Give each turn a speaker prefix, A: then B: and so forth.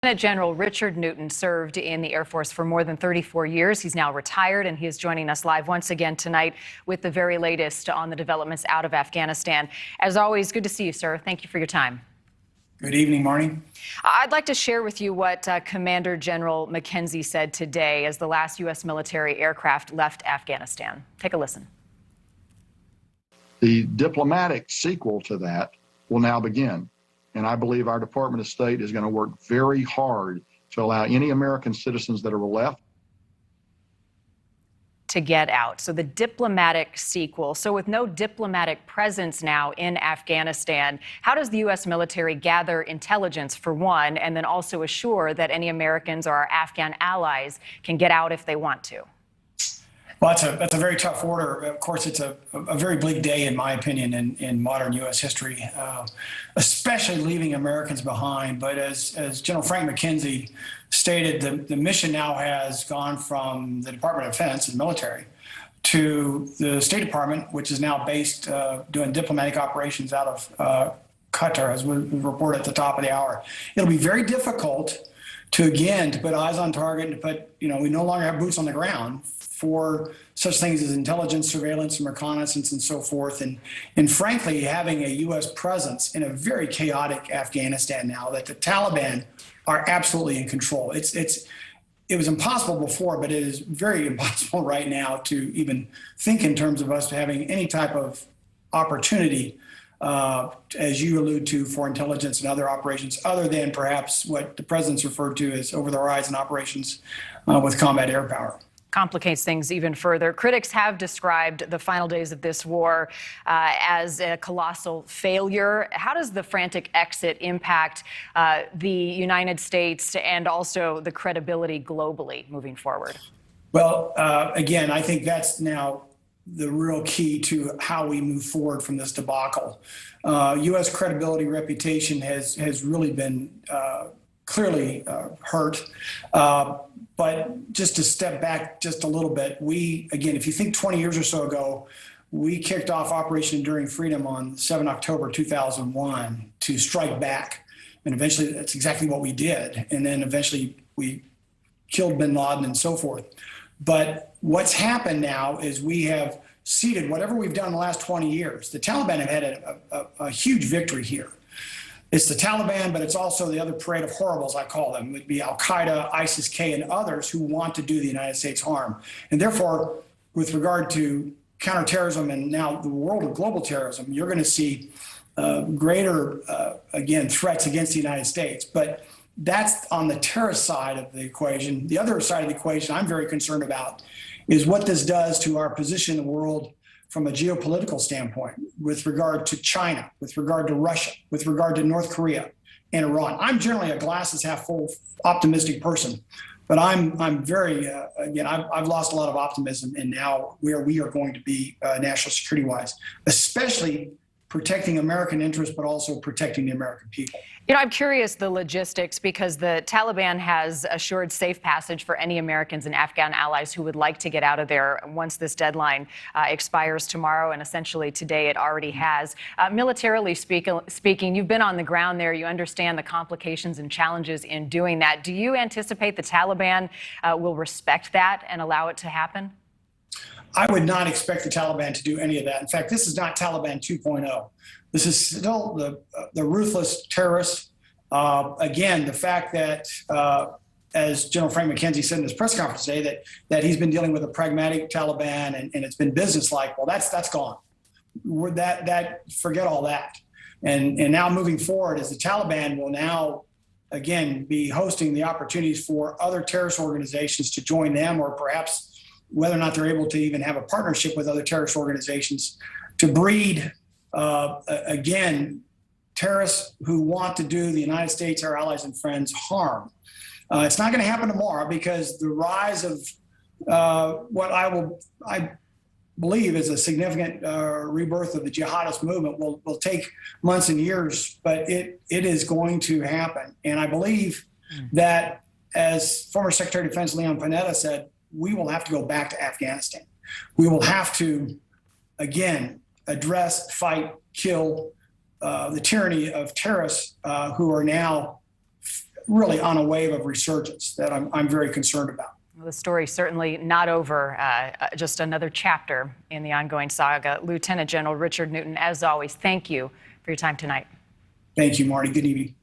A: Lieutenant General Richard Newton served in the Air Force for more than 34 years. He's now retired, and he is joining us live once again tonight with the very latest on the developments out of Afghanistan. As always, good to see you, sir. Thank you for your time.
B: Good evening, Marnie.
A: I'd like to share with you what Commander General McKenzie said today as the last U.S. military aircraft left Afghanistan. Take a listen.
C: The diplomatic sequel to that will now begin. And I believe our Department of State is going to work very hard to allow any American citizens that are left
A: to get out. So the diplomatic sequel. So with no diplomatic presence now in Afghanistan, how does the U.S. military gather intelligence, for one, and then also assure that any Americans or our Afghan allies can get out if they want to?
B: Well, that's a very tough order. Of course, it's a very bleak day, in my opinion, in modern U.S. history, especially leaving Americans behind. But as General Frank McKenzie stated, the mission now has gone from the Department of Defense and military to the State Department, which is now based doing diplomatic operations out of Qatar, as we reported at the top of the hour. It'll be very difficult to put eyes on target and to put, we no longer have boots on the ground for such things as intelligence, surveillance, and reconnaissance, and so forth. And frankly, having a U.S. presence in a very chaotic Afghanistan now that the Taliban are absolutely in control. It was impossible before, but it is very impossible right now to even think in terms of us having any type of opportunity, as you allude to, for intelligence and other operations, other than perhaps what the president's referred to as over-the-horizon operations with combat air power.
A: Complicates things even further. Critics have described the final days of this war as a colossal failure. How does the frantic exit impact the United States and also the credibility globally moving forward?
B: Well, again, I think that's now the real key to how we move forward from this debacle. U.S. credibility, reputation has really been clearly hurt. But just to step back just a little bit, again, if you think 20 years or so ago, we kicked off Operation Enduring Freedom on 7 October 2001 to strike back. And eventually that's exactly what we did. And then eventually we killed bin Laden and so forth. But what's happened now is we have ceded whatever we've done in the last 20 years. The Taliban have had a huge victory here. It's the Taliban, but it's also the other parade of horribles, I call them. It would be Al-Qaeda, ISIS-K, and others who want to do the United States harm. And therefore, with regard to counterterrorism and now the world of global terrorism, you're going to see greater, again, threats against the United States. But that's on the terrorist side of the equation. The other side of the equation I'm very concerned about is what this does to our position in the world from a geopolitical standpoint, with regard to China, with regard to Russia, with regard to North Korea and Iran. I'm generally a glasses half full optimistic person, but I'm very, again, I've lost a lot of optimism in now where we are going to be national security wise, especially protecting American interests, but also protecting the American people.
A: I'm curious the logistics, because the Taliban has assured safe passage for any Americans and Afghan allies who would like to get out of there once this deadline expires tomorrow, and essentially today it already has. Militarily speaking, you've been on the ground there. You understand the complications and challenges in doing that. Do you anticipate the Taliban will respect that and allow it to happen?
B: I would not expect the Taliban to do any of that. In fact, this is not Taliban 2.0. This is still the ruthless terrorists. Again, the fact that, as General Frank McKenzie said in his press conference today, that he's been dealing with a pragmatic Taliban and it's been businesslike. Well, that's gone. Forget all that. And now moving forward, as the Taliban will now again be hosting the opportunities for other terrorist organizations to join them, or perhaps whether or not they're able to even have a partnership with other terrorist organizations to breed, again, terrorists who want to do the United States, our allies and friends, harm. It's not going to happen tomorrow, because the rise of what I believe is a significant rebirth of the jihadist movement will take months and years, but it is going to happen. And I believe that, as former Secretary of Defense Leon Panetta said, we will have to go back to Afghanistan. We will have to, again, address, fight, kill the tyranny of terrorists who are now really on a wave of resurgence that I'm very concerned about.
A: Well, the story's certainly not over, just another chapter in the ongoing saga. Lieutenant General Richard Newton, as always, thank you for your time tonight.
B: Thank you, Marty. Good evening.